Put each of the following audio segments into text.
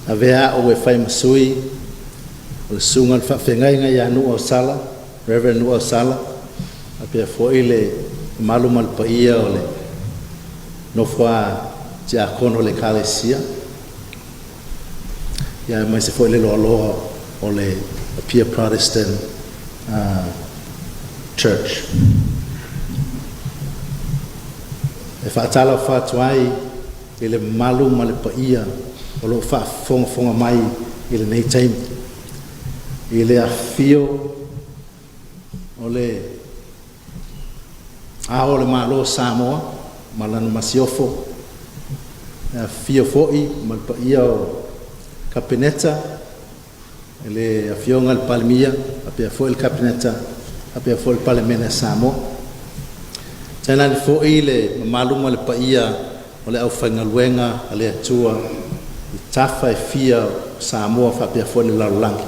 avea o whai masui o le sunga le whawhengai ngai anu o sala, Reverend nu o sala, a pia fwoi le malu malpaia o le nofwa tia kono le kalesia. Ia mai se fwoi le loa o le pia Protestant Church. E whaatala o whaatuai i le malu ma le paia o lo whaafonga mai i le nei taimi. I le awhio o le ao le malo Samoa, malanu masiofo, e awhio foi ma le paia o Kapineta, e le awhionga le palimia, a pia foi le Kapineta, a pia foi le palimena Samoa. Tēnā ni fōi le maluma le paia o le au whaingaluenga a le atua i tawha e fia Samoa whapea fōi le larulangi.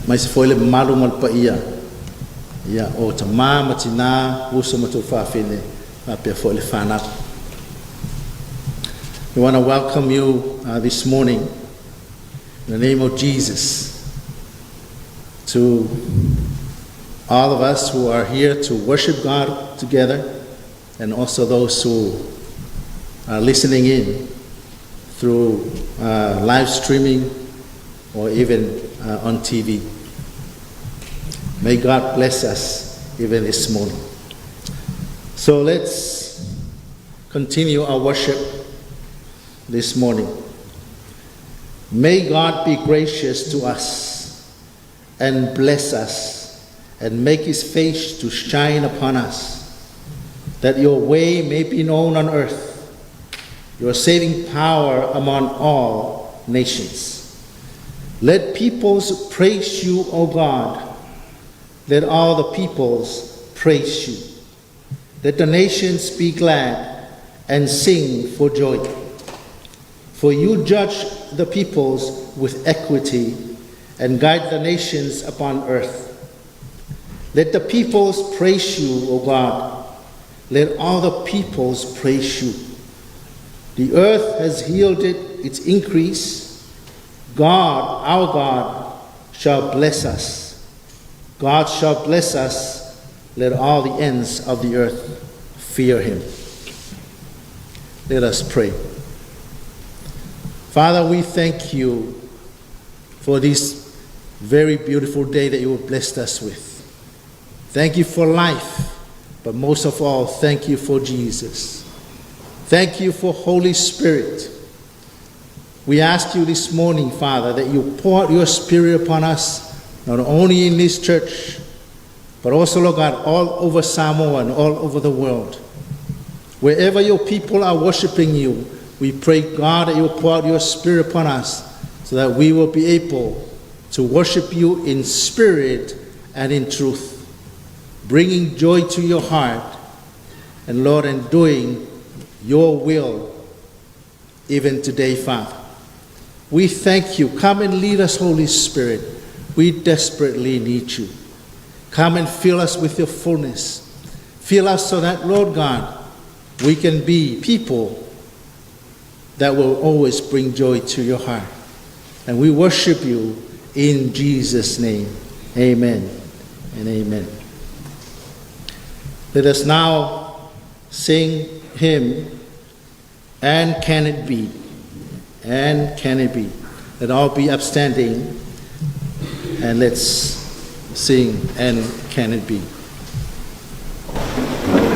Mai se fōi le maluma le paia ia o ta māma tina usa matu whawhine whapea fōi le whanaka. We want to welcome you this morning in the name of Jesus to all of us who are here to worship God together, and also those who are listening in through live streaming or even on TV. May God bless us even this morning. So let's continue our worship this morning. May God be gracious to us and bless us and make his face to shine upon us, that your way may be known on earth, your saving power among all nations. Let peoples praise you, O God. Let all the peoples praise you. Let the nations be glad and sing for joy. For you judge the peoples with equity and guide the nations upon earth. Let the peoples praise you, O God. Let all the peoples praise you. The earth has yielded its increase. God, our God, shall bless us. God shall bless us. Let all the ends of the earth fear him. Let us pray. Father, we thank you for this very beautiful day that you have blessed us with. Thank you for life, but most of all, thank you for Jesus. Thank you for Holy Spirit. We ask you this morning, Father, that you pour out your Spirit upon us, not only in this church, but also, Lord God, all over Samoa and all over the world. Wherever your people are worshiping you, we pray, God, that you will pour out your Spirit upon us so that we will be able to worship you in spirit and in truth, bringing joy to your heart, and Lord, and doing your will even today, Father. We thank you. Come and lead us, Holy Spirit. We desperately need you. Come and fill us with your fullness. Fill us so that, Lord God, we can be people that will always bring joy to your heart. And we worship you in Jesus' name. Amen and amen. Let us now sing hymn, And Can It Be? And Can It Be? Let all be upstanding, and let's sing, And Can It Be? Can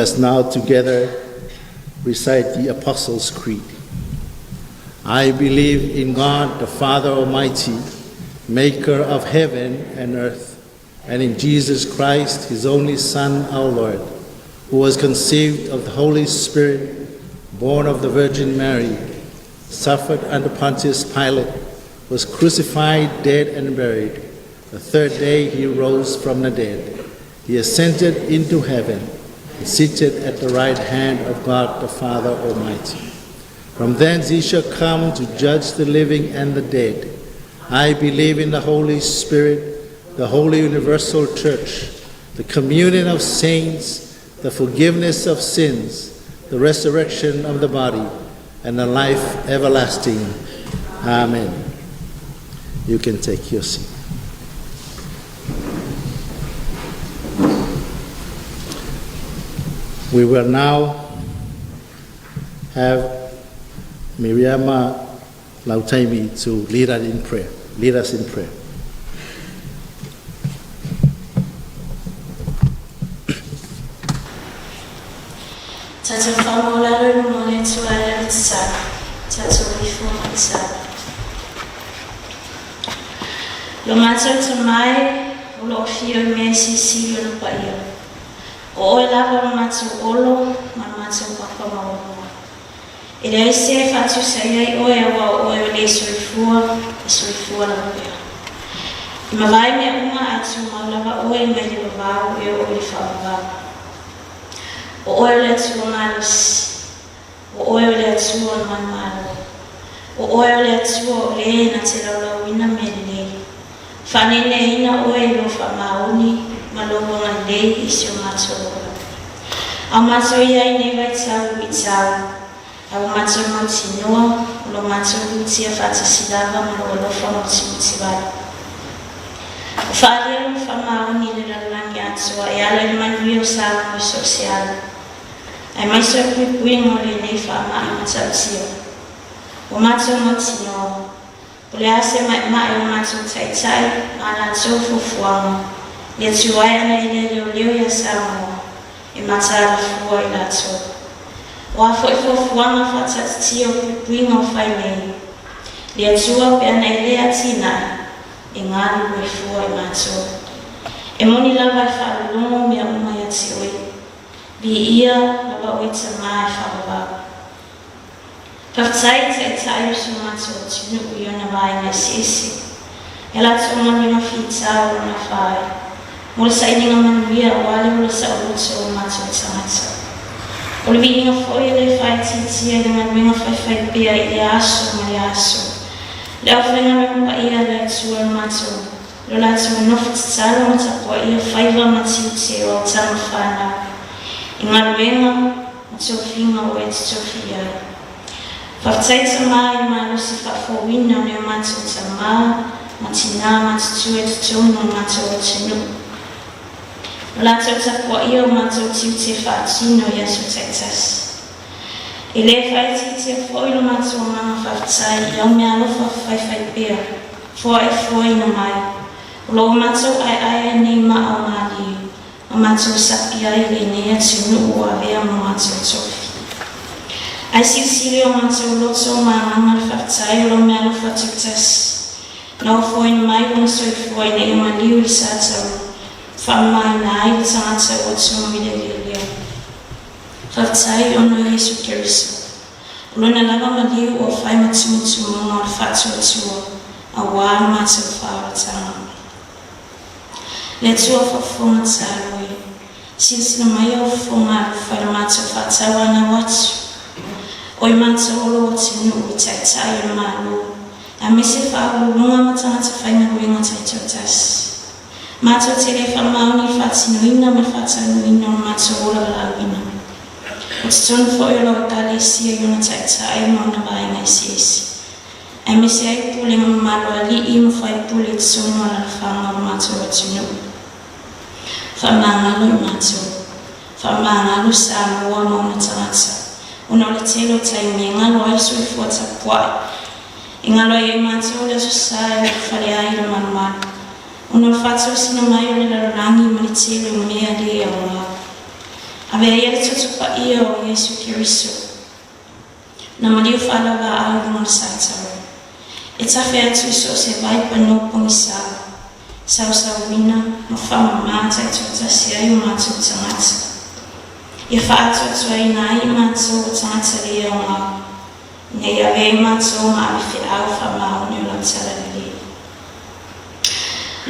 us now together recite the Apostles' Creed. I believe in God, the Father Almighty, maker of heaven and earth, and in Jesus Christ, his only Son, our Lord, who was conceived of the Holy Spirit, born of the Virgin Mary, suffered under Pontius Pilate, was crucified, dead, and buried. The third day he rose from the dead. He ascended into heaven and seated at the right hand of God the Father Almighty. From thence he shall come to judge the living and the dead. I believe in the Holy Spirit, the holy universal church, the communion of saints, the forgiveness of sins, the resurrection of the body, and the life everlasting. Amen. You can take your seat. We will now have Miriama Lautaimi to lead us in prayer. Lead us in prayer. Tatu whamolaro mole tuara tsa, tatu wifu tsa. Lo matau tamai, ulo fio me sisi lo paia. O lava lo matau olo, ma matau papamaolo. Ele ese fatu sai o wa o le soifua la pia. Ma vai me uma atu ma lava o me le va o le fa. O oile atua maris, o oile atua manmalo, o oile atua o le na te laulauina me le. Whanene ina oilo whamaoni, malobo ngai le isi o matorola. Au mato ia i ne vai tau i tau, au mato mo tinua, lo mato utia whata silava malo lo whamoti utiwara. O whalia lo whamaoni le lalangi atua, e ala i manui o sa mo sosiala. Ai mai so pui mo le nei whama i matautia. O mato mo tino, o le ase mai o mato taitai, ma la tofu fuama, le tuai ana i le leo ia Samoa, e matara fua i la to. O a foi fuama whatatia o pui mo whai nei, le atua pe ana i le atina, e ngāru me fua i mato. E moni lava i whaalungo mea umai ati oi. Bi ia lava o ita mai whawawau. Pawtai te tai usu mato o tunu u iona vai ngai sisi. E la tōna mino whitau o na whai. Mo le saininga manuia o wale o le sa o luto o mato o tangata. O le vi inga foi le whai titia i le manuinga whai pia i le aso ma le aso. Le au whenga me mpa ia le atua o mato. Lo la tōna nofu titalo o tapua ia whaiva matiu te o tama whanau. I ngā ruenga, o tō whinga o e te tōwhi ai. Whawtaita mai i mā rusi whawhawina o neo mātou ta mā, ma tina mātou tū e te tōnu o mātou o tinu. O lātou ta kua ia o mātou tiu te whaatino i aso taitas. I le whaiti te whoi lo mātou o manga whawtai i au mea alofa whai pia, whoi no mai. O lo mātou ai nei ma au māli. O mātou sapi ai le nea tunu o avea mo mātou tofi. Ai sili o mātou loto o mānganga le whaktai o lo mea lo whatuktas. Nau fwoi na mai wang soi fwoi na ima liu i sātau. Whamai na ai le tangata o tunu mi le leo. Whaktai o no Jesu Kiriso. O lo na lava ma liu o whai matumutu mo ngā le whatu o tua. A wā mātou whaaratanga. Le tua whawhonga tāloi, silsina mai o whonga whaira mātou whātawa na watu. O i mātou olo o tinu i taitai o mālo, a mese whaurunga matangata whainga ruenga taitotas. Mātou te le whamauni whātinuina me whātanuina o mātou olo lauina. O te tonu whoelo o kale sia i ona taitai mo na vai ngai siesi. A mese ai pule ma malo ali i mo whai pule te sono ala whanga o mātou o tinu. Whamangalo i mātou, whamangalo Samoa mo na tangata. Una o le telo taimi, ngalo ai sui fuata puai. I ngalo i mātou le susai o whare ai le manumaru. Una o whatou sina mai o le larangi ma le telo o mea le au ngā. Avea ia tutupa ia o Yesu Kiriso. Na maliu whalawa au runga saitaro. E tawhia tuiso se vaipa no pongisa. Sau wina ma whamamata e tuatasi ai mātou tangata. Ia whaatotua i nā i mātou tangata rea o ngā. Nei avea i mātou ma awiwhi au whamau ni o lautara rea.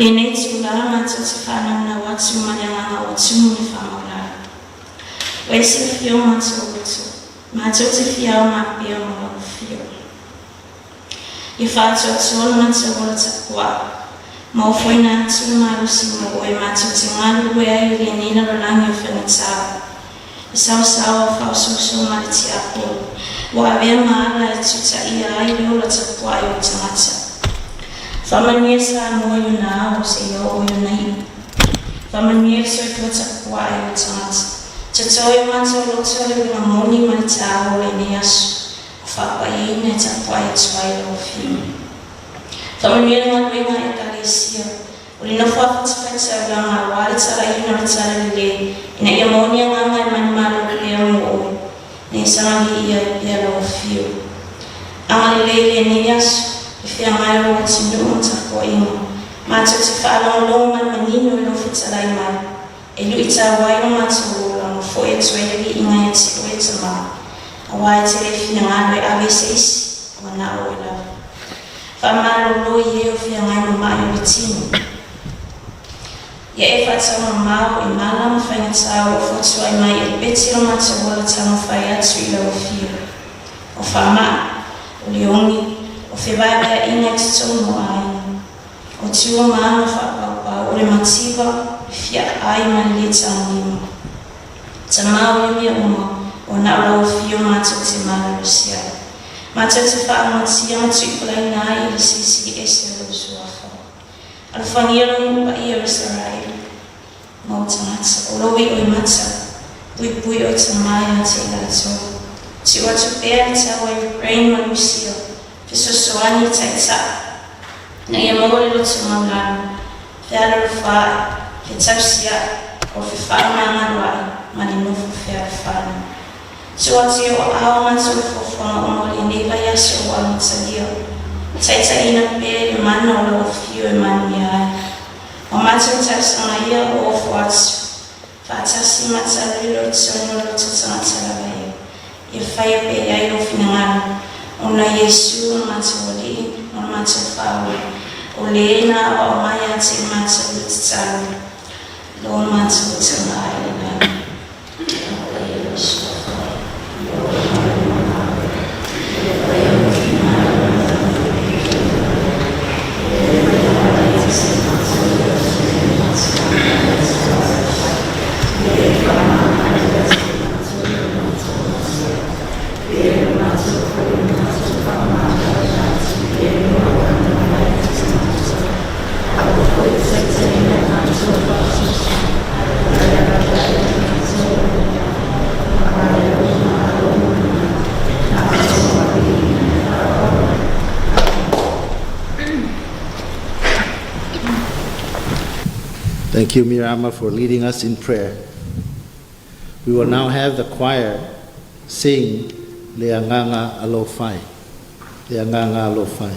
Le nei tūlara mātou te whanau na watu marianga o tumu ni whamaulara. Waisi fio mātou utu. Mātou te fiao mā pia o mga fio. Ia whaatotua mātou o takua. Mau foi na tu marusi mo e matu te ngaru e ai le nina rolangi o whenatau. E sau o whaususu mariti apo. Wa avea maara e tuta ia ai leo la tapua i o tangata. Whamania sa mo yu na o se yo o yu nei. Whamania so i tua tapua i o tangata. Tatoi matu o loto le wina moni maritau le ne asu. O whapa i ne tapua i tuai lo fiu. Whamania ngā ruenga e kalesia. O le nofu awhatawhata o ngā wāre tara i nara tara le. Ina ia monia ngā ngai mani maro le o oi. Ne sangi ia i pia lo fiu. Anga le ne asu. E whia ngai ro ati nuu tako ingo. Mātou te whaalong longa manino e nofu tara i mai. E lui ta wairo mātou ola. Mo fo e tuelegi i ngai ati o e tamā. A wai te le whia ngā e awe se isi. O nā o e lau. Whamaro lo i eo whia ngai no mai o tino. Ia e whatau no mau i malama whaingatau o whotua i mai e beti o mātou wala tango whai atu i lau whio. O whama, o leongi, o whewaiwea inga te tono ai. O tua maana whapapau, o le matiwa, i whia ai mani le tanimo. Ta mau i mea uma, o na lau whio mātou te mana rosia. Mātou te whaamatia atu i kulai nā i le sisi ese o suafa. Alwhangia no pa i o Sarai. Mau tangata, o lowi o i mata. Pui o ta mai a te ilato. Ti o atu pēr ta o i Ukraine ma Rusio. Piso soani tai ta. Na ia maure lo te maulano. Whiara rufai, ke tausia, o whiwhai ngā rai, mani nufu whiara whana. So ati o ao mātou whawhonga o mori neiva yaso o amutalio. Taita ina pēr i mana o lau whio e mani ai. O mātou tausanga ia o ofu atu. Whaatasi matariro tonu lo tatangata lawa ia. Ia whaia pēr ai o whinangana. O na Yesu o mātou o li, o mātou whaua. O leena o mai ati mātou o tataru. Lo mātou o tanga ai le nai. O Yesu. Thank you, Mirama, for leading us in prayer. We will now have the choir sing Leanganga Alofai. Leanganga Alofai.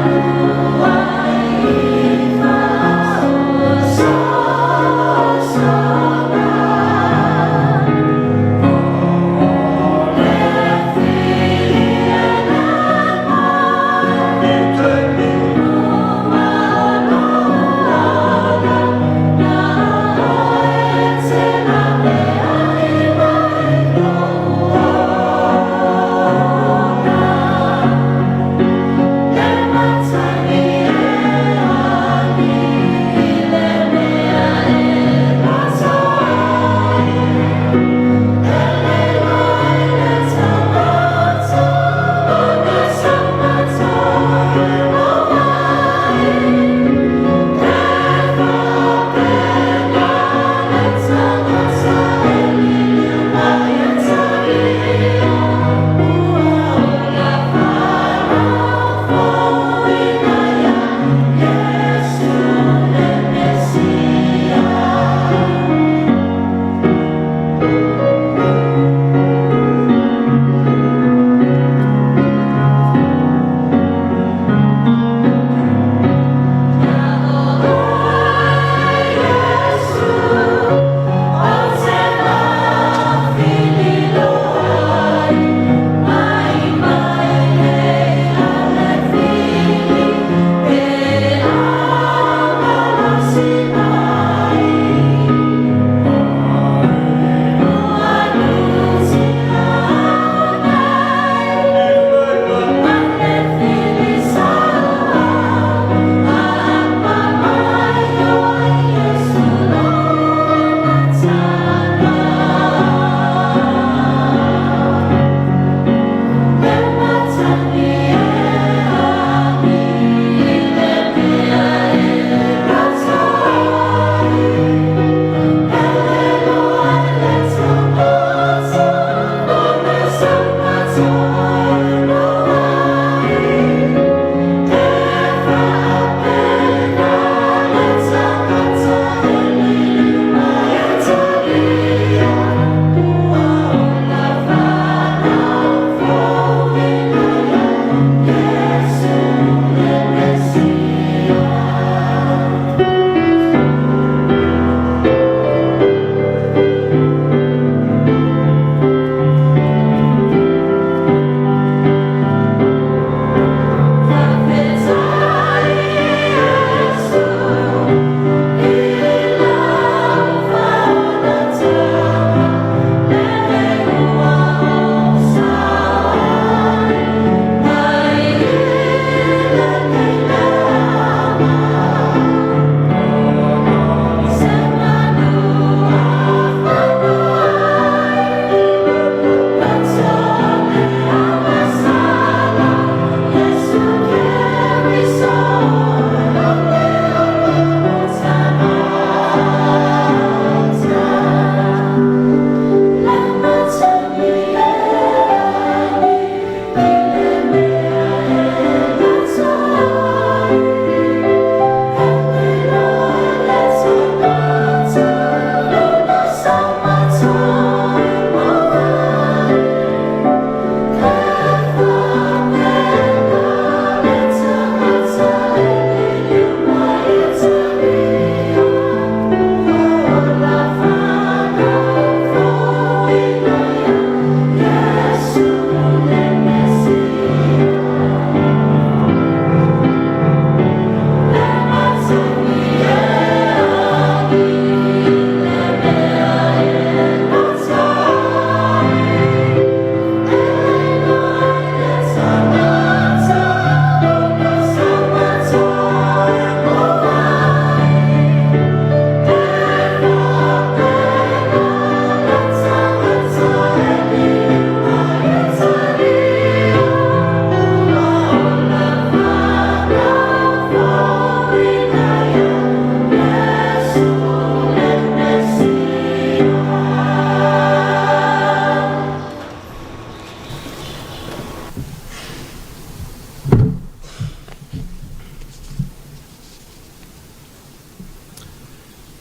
Manu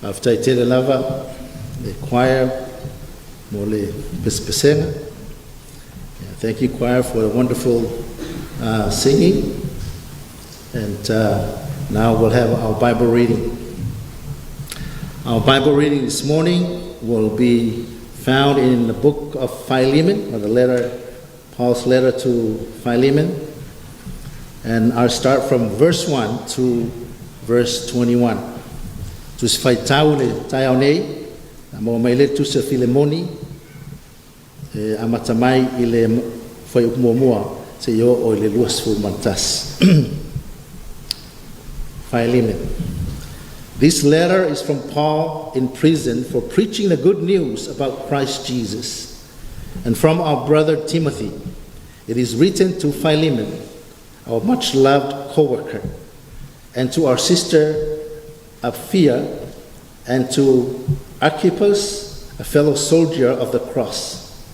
After Tere Lava, the choir, Mole Pespesenga. Thank you, choir, for the wonderful singing. And now we'll have our Bible reading. Our Bible reading this morning will be found in the book of Philemon, or the letter, Paul's letter to Philemon. And I'll start from verse 1 to verse 21. Tus fai taule taiaone, mo maile tus Philemoni, amatamai ile fai ukmuamua se yo o ile luas fu mantas. Philemon. This letter is from Paul in prison for preaching the good news about Christ Jesus, and from our brother Timothy. It is written to Philemon, our much loved co-worker, and to our sister Apphia, and to Archippus, a fellow soldier of the cross.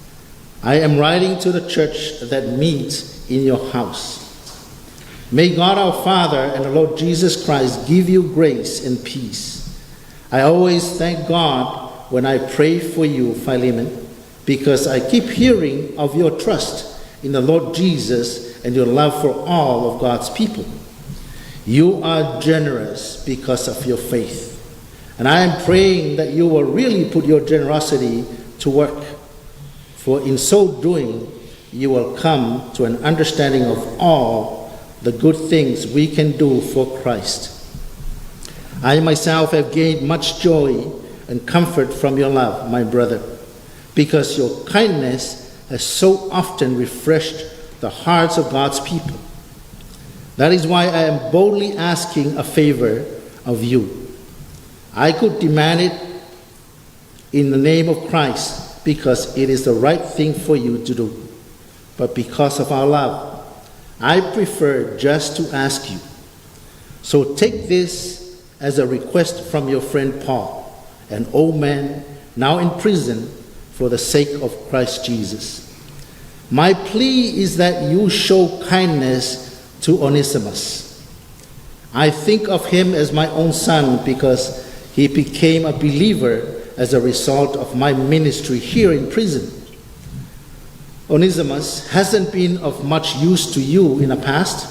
I am writing to the church that meets in your house. May God our Father and the Lord Jesus Christ give you grace and peace. I always thank God when I pray for you, Philemon, because I keep hearing of your trust in the Lord Jesus and your love for all of God's people. You are generous because of your faith, and I am praying that you will really put your generosity to work, for in so doing you will come to an understanding of all the good things we can do for Christ. I myself have gained much joy and comfort from your love, my brother, because your kindness has so often refreshed the hearts of God's people. That is why I am boldly asking a favor of you. I could demand it in the name of Christ because it is the right thing for you to do. But because of our love, I prefer just to ask you. So take this as a request from your friend Paul, an old man now in prison for the sake of Christ Jesus. My plea is that you show kindness to Onesimus. I think of him as my own son because he became a believer as a result of my ministry here in prison. Onesimus hasn't been of much use to you in the past,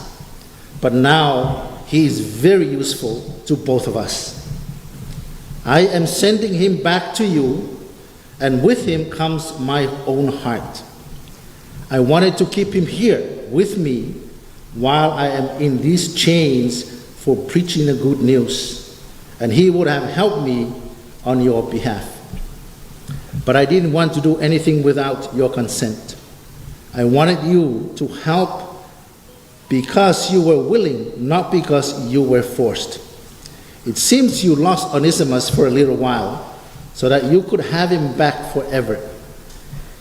but now he is very useful to both of us. I am sending him back to you, and with him comes my own heart. I wanted to keep him here with me while I am in these chains for preaching the good news, and he would have helped me on your behalf. But I didn't want to do anything without your consent. I wanted you to help because you were willing, not because you were forced. It seems you lost Onesimus for a little while so that you could have him back forever.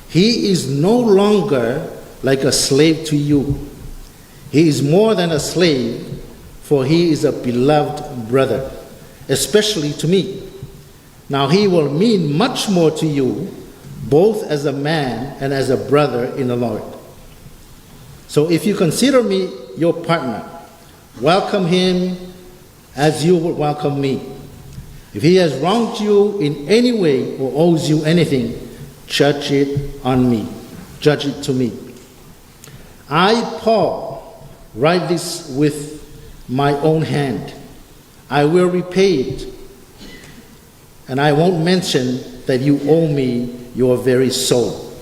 He is no longer like a slave to you. He is more than a slave, for he is a beloved brother, especially to me. Now he will mean much more to you, both as a man and as a brother in the Lord. So if you consider me your partner, welcome him as you would welcome me. If he has wronged you in any way or owes you anything, judge it on me. Judge it to me. I, Paul, write this with my own hand. I will repay it, and I won't mention that you owe me your very soul.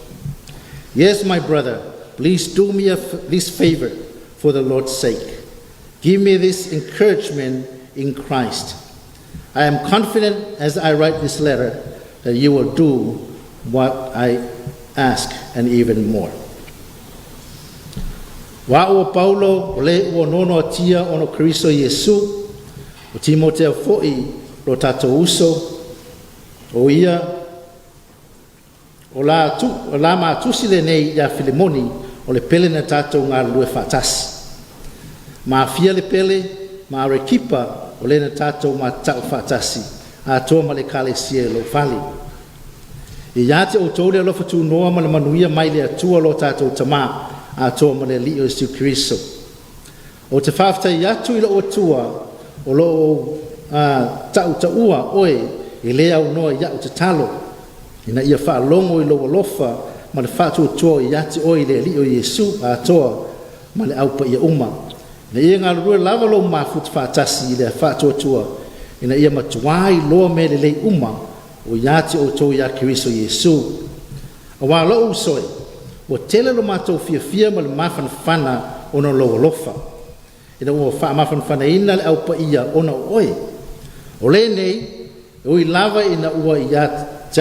Yes, my brother, please do me this favor for the Lord's sake. Give me this encouragement in Christ. I am confident as I write this letter that you will do what I ask and even more. Wa o Paulo le o nono atia ono Kristo Yesu o Timoteo foi lo tato uso o ia o la matusi le nei ya Filemoni o le pele na tato ngā lue fatasi. Ma fia le pele ma rekipa o le na tato ma tau fatasi a toa ma le kale sie lo fali. I yate o tole alo fatu noa ma le manuia mai le atua lo tato tama a toa ma le li o Yesu Kristo. O te whaftai atu i lo o tua o lo tau taua oe e le au noa ia o te talo ina ia whaalongo i loa lofa ma le whātua i ati o i le li o Iesu a toa ma le aupa ia uma na ia ngā rua lava lo mafuta whaatasi i le whātua ina ia matuai loa me le lei uma o i ati o tō ia Kiriso Iesu a wā lo usoi o tele lo mātou fia ma le mawhanawhana ona loa lofa ina ua whaamawhanawhana ina le aupa ia ona oe o le nei o i lava ina ua i ati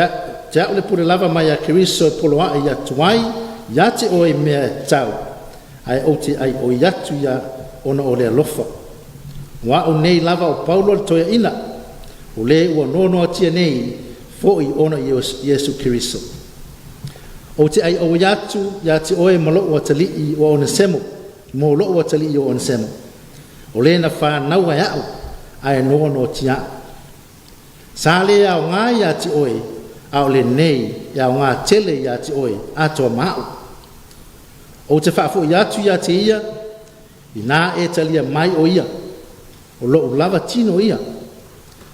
ja o le pure lava mai a Kiriso e poloa i atuai i ati o i mea tau ai o te ai o i atu ia ona o le alofa wa o nei lava o Paulo le toia ina o le ua nono atia nei fo i ona Iesu Kiriso o te ai o i atu i ati o e malo o atali i o ona semo mo lo o atali i o ona semo o le na whanau ai au ai nono tia sa le au ngā i ati oe au le nei ia o ngā tele i ati oe atoa mau o te whaafu i atu i ati ia i nā e talia mai o ia o lo lava tino ia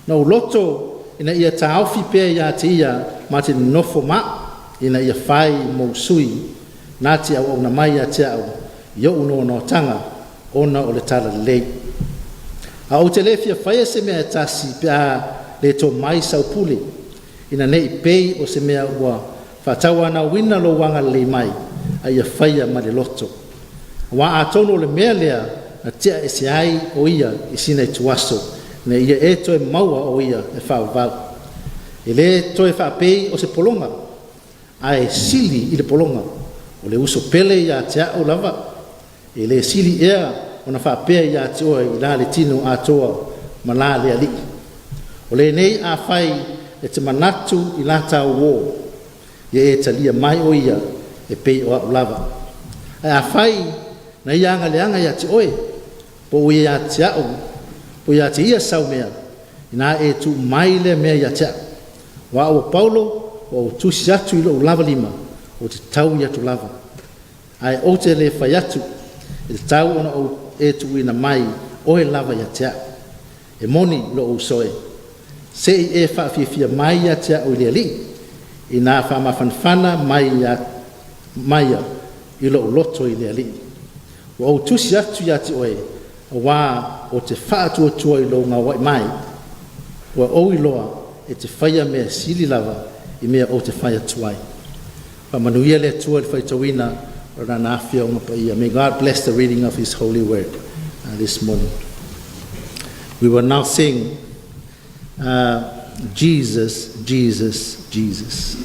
na o loto ina ia taofi pea i ati ia ma te nofo ma ina ia whai mo sui nā te au na mai ati au i o uno no tanga ona o le tala lei a o te lefia whaia se mea tasi pea le to mai sau pule ina nei pei o se mea ua whatawa na wina lo wanga le mai a ia whaia ma le loto wa a tono le mea lea na tia e se ai o ia i sina i tuaso na ia e toe maua o ia e whao vau e le toe wha pei o se polonga a e sili i le polonga o le uso pele i a tia o lava e le sili ea o na wha pea i a tioa i la le tino a toa ma la le ali o le nei a whai e te manatu i la tau wō e talia mai o ia e pei o au lava a whai na ianga leanga ia te oe po ia te au po ia te ia sau mea ina e tu mai le mea ia te au wa o Paulo o tusi atu i lo lava lima o te tau ia tu lava ai o te le whai atu e te tau ona o e tu ina mai oe lava ia te au e moni lo o soe se e whaafia mai ia te au i le li ina whaamawhanwhana mai ia i lo loto i le li wa o tusi atu ia te oe wa o te whaatua i lo ngā wai mai wa o i loa e te whaia mea sili lava i mea o te whaia tuai pa manuia le tua le whaitawina o na nāwhia o ngapa ia. May God bless the reading of His holy word this morning. We will now sing Jesus, Jesus, Jesus.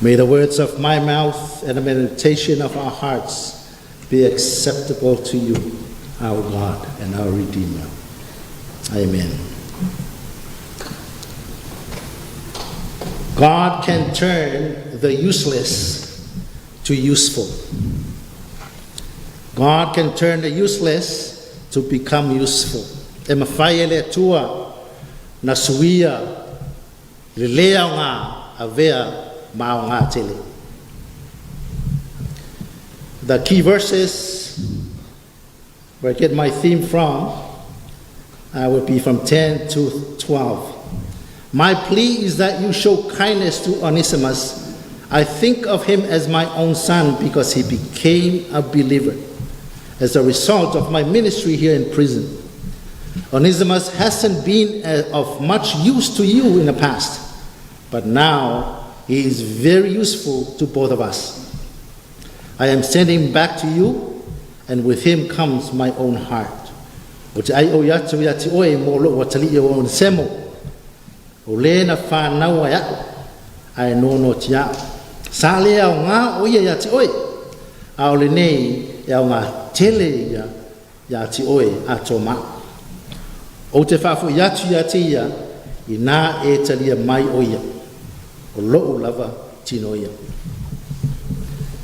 May the words of my mouth and the meditation of our hearts be acceptable to you, our God and our Redeemer. Amen. God can turn the useless to useful. God can turn the useless to become useful. E mawhai ele atua na suia le lea o ngā avea mao ngā tele. The key verses where I get my theme from will be from 10 to 12. My plea is that you show kindness to Onesimus. I think of him as my own son because he became a believer as a result of my ministry here in prison. Onesimus hasn't been of much use to you in the past, but now he is very useful to both of us. I am sending him back to you, and with him comes my own heart. O le na whanau ai au, ai nono ti au. Sa le au ngā o ia ti oe, au le nei e au ngā tele ia ti oe a tō mā. O te whawhu iatu ia ti ia, I nā e talia mai o ia, o loo lava tino ia.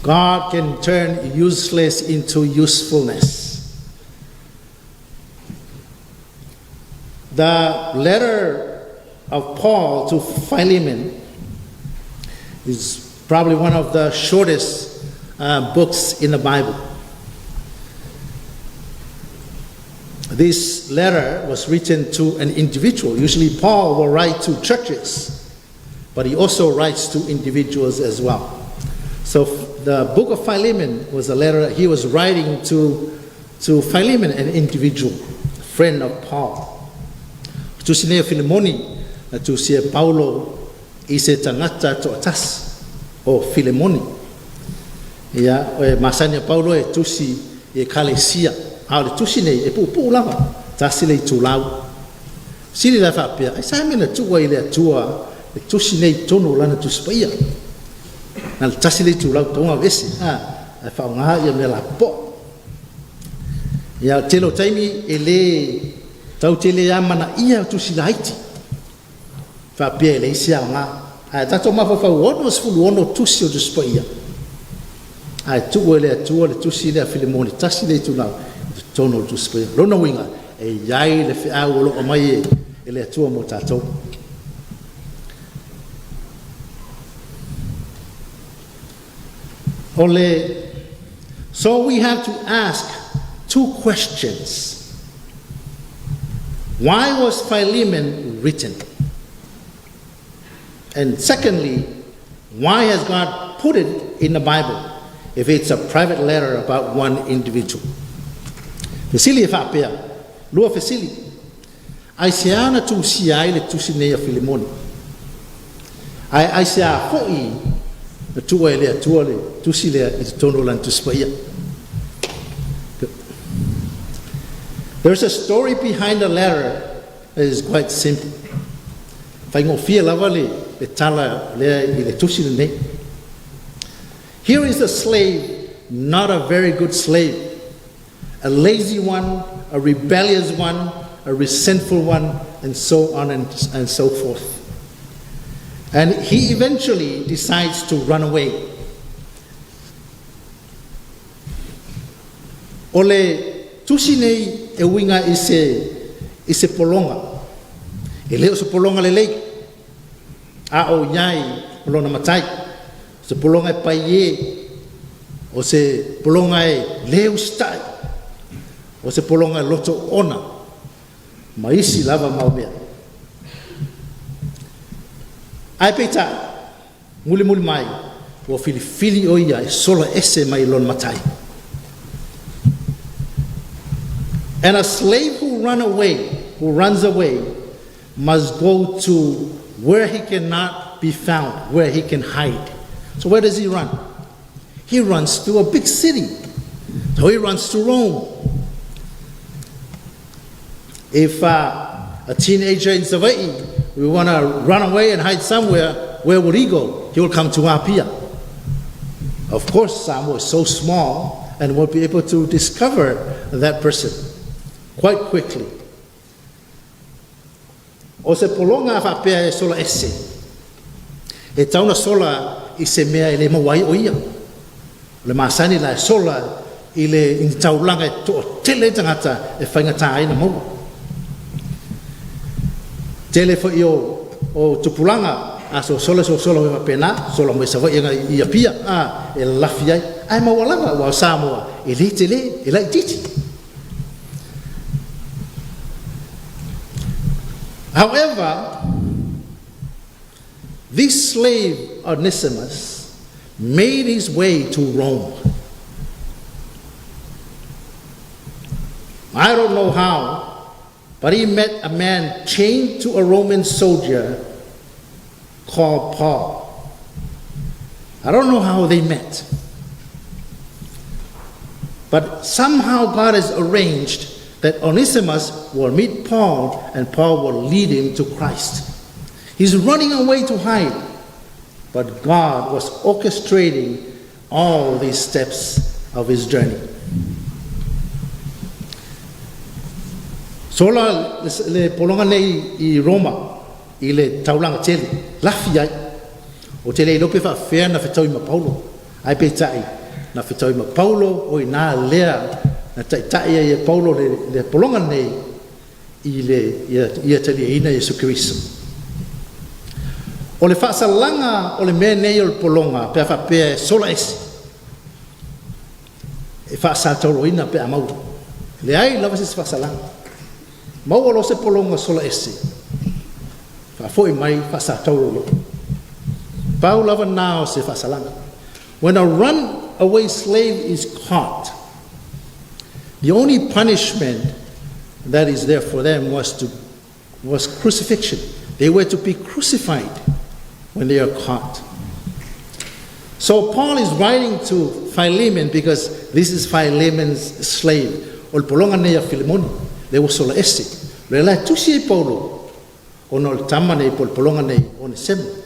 God can turn useless into usefulness. The letter of Paul to Philemon is probably one of the shortest books in the Bible. This letter was written to an individual. Usually Paul will write to churches, but he also writes to individuals as well. So the book of Philemon was a letter that he was writing to Philemon, an individual, a friend of Paul. To Sinea Philemoni, to sia Paulo I se tangata to atas o Filemoni. Ia o masania Paulo e tusi e kalesia. A le tusi nei e pu lava. Tasi le tulau. Sili la fapia. Ai sa mena tua I le atua e tusi nei tono lana tuspaia. Na tasi le tulau tonga vesi. A fa nga ia me la po. Ia telo taimi e le tau tele amana ia tusi laiti. Fa pia le sia nga ai tato ma fa ono sfulu ono tusi o tuspaia ai tu le tusi le Filemoni tasi le tula tono tuspaia lona winga e yai le fi au lo mai e le tua mo tato. Ole, so we have to ask two questions. Why was Philemon written? And secondly, why has God put it in the Bible if it's a private letter about one individual? Fesili fa pea, lua fesili. Ai seana tu siai le tu sinea Filemoni. Ai sea foi le tu ele tu le tu sile is tono lan tu spaia. There's a story behind the letter that is quite simple. Fai ngofia lava le here is a slave, not a very good slave, a lazy one, a rebellious one, a resentful one, and so on and so forth. And he eventually decides to run away. Ole tusinei e winga ise polonga. E leo se polonga le lei. A o nhai polona matai se polonga e paie o se polonga e leu stai o se polonga e loto ona ma isi lava maumea ai peta muli mai o fili o ia e sola ese mai lon matai. And a slave who runs away must go to where he cannot be found, where he can hide. So where does he run? He runs to a big city. So he runs to Rome. If a teenager in Savai'i, we want to run away and hide somewhere, where would he go? He will come to Apia. Of course, Samoa is so small and will be able to discover that person quite quickly. O se polonga whapea e sola ese. E tauna sola I se mea I le mawai o ia. Le masani la sola I le taulanga e to tele tangata e whaingata aina maua. Tele fo o tupulanga aso sola me pena sola mo sa vai ia pia e lafia ai mawalanga wa Samoa e le tele e lai titi. However, this slave Onesimus made his way to Rome. I don't know how, but he met a man chained to a Roman soldier called Paul. I don't know how they met, but somehow God has arranged that Onesimus will meet Paul and Paul will lead him to Christ. He's running away to hide, but God was orchestrating all these steps of his journey. Sola le polonga nei I Roma I le taulanga tele lafia o tele lope fa fea na fetau ma Paulo ai pe tai na fetau ma Paulo o ina lea na tai e Paulo le polonga nei I le ia tele ina Yesu Kristo o le whaasalanga o le mea nei o le polonga pe fa pe sola esi e whaasatoro ina pe amau le ai lava se whaasalanga mau lo se polonga sola esi fa foi mai fa sa taulo pau lava now se fa salanga. When a runaway slave is caught, the only punishment that is there for them was crucifixion. They were to be crucified when they are caught. So Paul is writing to Philemon because this is Philemon's slave o polonga nei a Filemon. Le o sola ese. Le la tusi e Paulo. Ono le tama nei polonga nei Onesimo.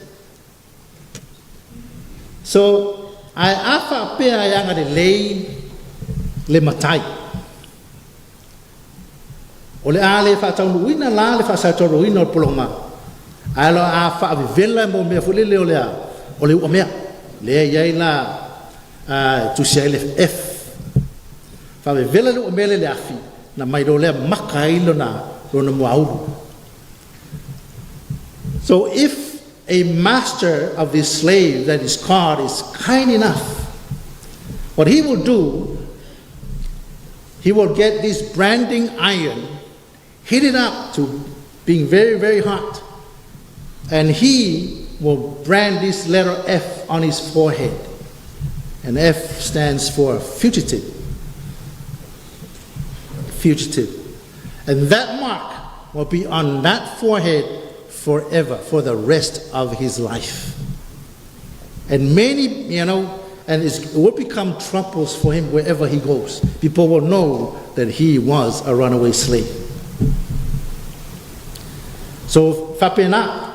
So, ai afa pea yanga de lei le matai. O le ale fa taunuina la le fa sa taunuina o polonga. Ai lo afa avivela mo mea fulile o le a. O le umea. Le iai la tusi ele F. Fa avivela le umea le afi. Na mai do le makailo na rona moauru. So if a master of this slave that is caught is kind enough, what he will do, he will get this branding iron, heat it up to being very, very hot, and he will brand this letter F on his forehead. And F stands for fugitive. Fugitive. And that mark will be on that forehead forever, for the rest of his life. And many, and it will become troubles for him wherever he goes. People will know that he was a runaway slave. So, Fapena.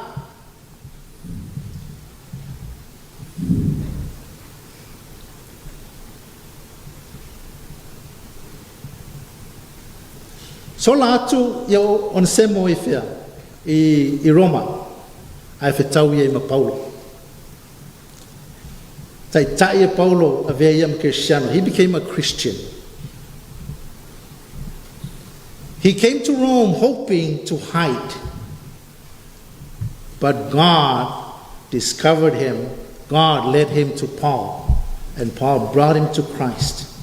So la atu yo Onesimo e fea I Roma ai fetau ia ma Paulo. Tai e Paulo avea ia ma Cristiano. He became a Christian. He came to Rome hoping to hide. But God discovered him. God led him to Paul. And Paul brought him to Christ.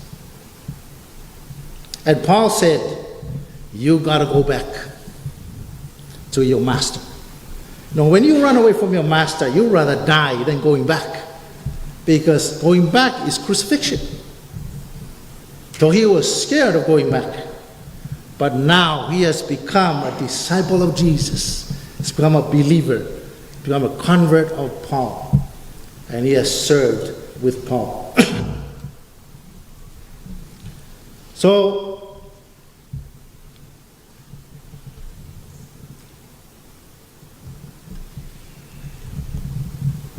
And Paul said, you got to go back to your master. Now, when you run away from your master, you'd rather die than going back. Because going back is crucifixion. So he was scared of going back. But now he has become a disciple of Jesus. He's become a believer, become a convert of Paul. And he has served with Paul. So,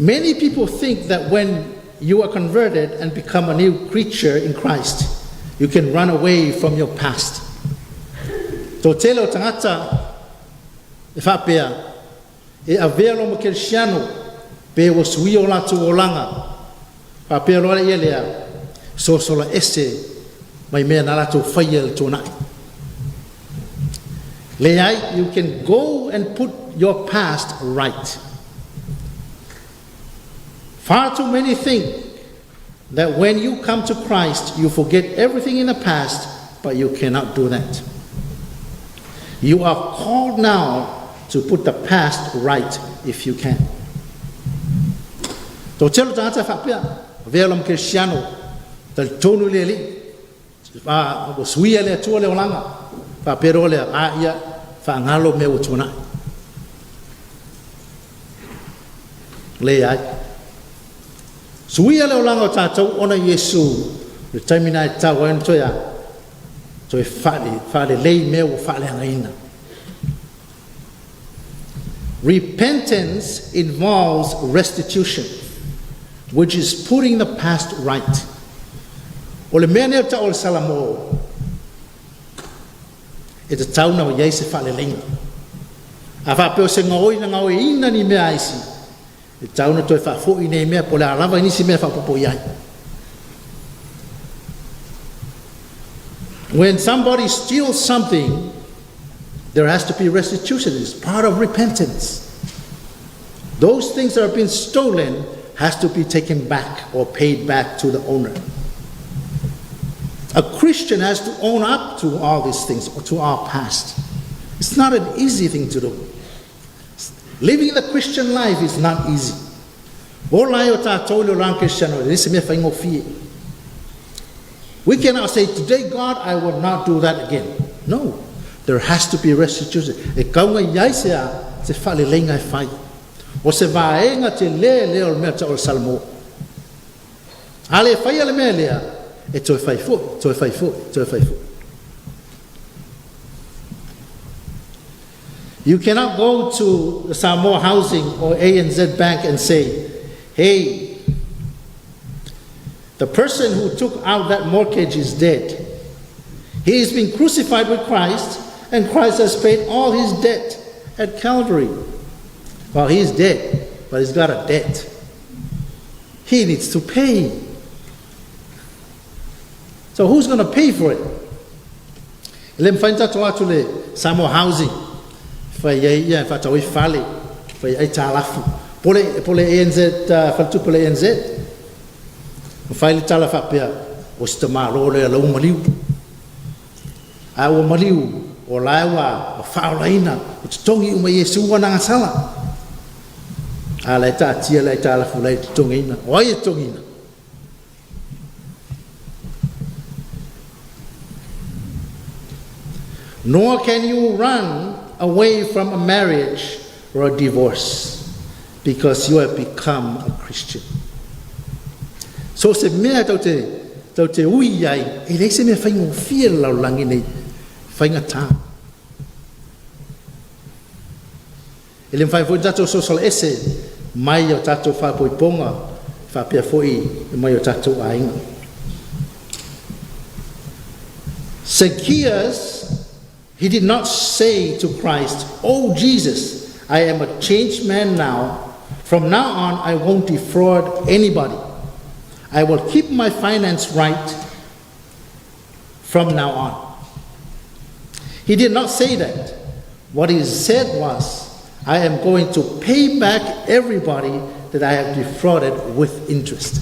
Many people think that when you are converted and become a new creature in Christ, you can run away from your past. Tō telo tangata e whapea e avelo mo Cristiano pe o sui o latu o langa whapea roa ia lea so sola ese mai mea na latu whaiel tōnai. Leai, you can go and put your past right. Far too many think that when you come to Christ, you forget everything in the past, but you cannot do that. You are called now to put the past right if you can. Tō telo tangata whapea, vea mo Cristiano, tal tonu le li, o suia le atua le o langa, whapea roa le a ia, whaangalo me o tōnai. Le ai. Suia le o langa o tātou ona Yesu, le taimina e tau ainu toia, toi whale lei me o whale angaina. Repentance involves restitution, which is putting the past right. O le mea neo tau o le salamo, e te tau na o iei se whale lenga. A whapeo se ngoi na ngoi ina ni mea aisi, e tau na toi whafo i nei mea po le alawa inisi mea whapopo iai. When somebody steals something, there has to be restitution. It's part of repentance. Those things that have been stolen has to be taken back or paid back to the owner. A Christian has to own up to all these things, or to our past. It's not an easy thing to do. Living the Christian life is not easy. We cannot say, today, God, I will not do that again. No, there has to be restitution. E kaunga iai se whale lenga e whai. O se vaenga te le o mea ta o salmo. Ale whai ale mea lea, e toi whai fu. You cannot go to the Samoa Housing or ANZ Bank and say, hey, the person who took out that mortgage is dead. He has been crucified with Christ, and Christ has paid all his debt at Calvary. Well, he's dead, but he's got a debt. He needs to pay. So who's going to pay for it? Lem fainta to atule Samoa Housing. Fai ia fatau fale. Fai ai talafu. Pole ANZ faltu pole ANZ. Fai le tala whapea, o sta maro le lau maliu. A o maliu, o laiwa, o whaolaina, o te tongi uma Yesu wana ngasala. A lai ta tia lai tala fulai te tongina, o ai e tongina. Nor can you run away from a marriage or a divorce because you have become a Christian. So se mea tau te ui ai, e reise mea whaingo fia lau langi nei, whainga tā. E le mwhai fwoi tatou social ese, mai o tatou whapoi ponga, whapea fwoi, mai o tatou ainga. Zacchaeus, he did not say to Christ, "Oh Jesus, I am a changed man now. From now on, I won't defraud anybody. I will keep my finance right from now on." He did not say that. What he said was, "I am going to pay back everybody that I have defrauded with interest."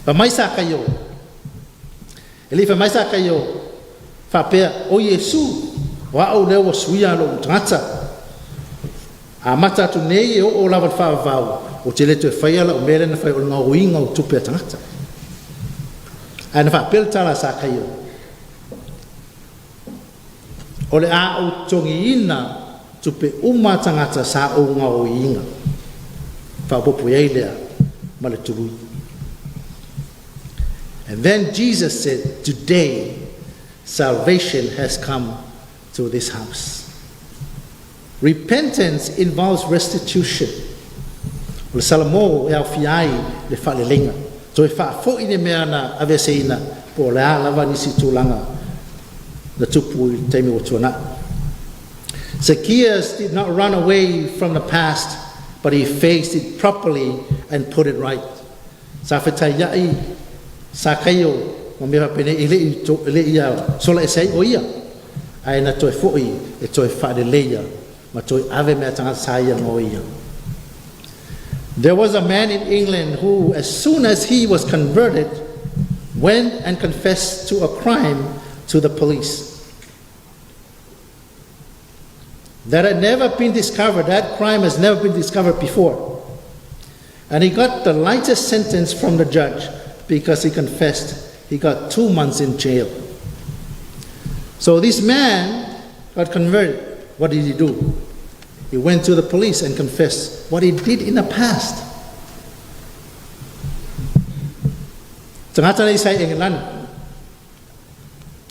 But mai sa kayo. Elifa mai sa kayo. Whapea o Yesu, wa au leo suia lo tangata. A mata tu nei o lava whaavau. O te leto e whaiala o mere na whai o ngā uinga o tupe a tangata. A na whapel tala sa kaio. O le a o tongi ina tupe uma tangata sa o ngā uinga. Whapopo iei lea ma le turui. And then Jesus said, "Today salvation has come to this house." Repentance involves restitution. O le salamo e au fiai le whalelenga. So e wha fo ine mea na aveseina po le a lava nisi tūlanga na tupu I teimi o tuana. Zacchaeus did not run away from the past, but he faced it properly and put it right. Sa whetai iai, sa kaio, ma mea pene ile ia, sola e sei o ia. Ai na toi foi e toi whaaleleia, ma toi ave mea tanga saia no ia. There was a man in England who, as soon as he was converted, went and confessed to a crime to the police. That had never been discovered, that crime has never been discovered before. And he got the lightest sentence from the judge because he confessed. He got 2 months in jail. So this man got converted. What did he do? He went to the police and confessed what he did in the past. Tangata nei sai engelani.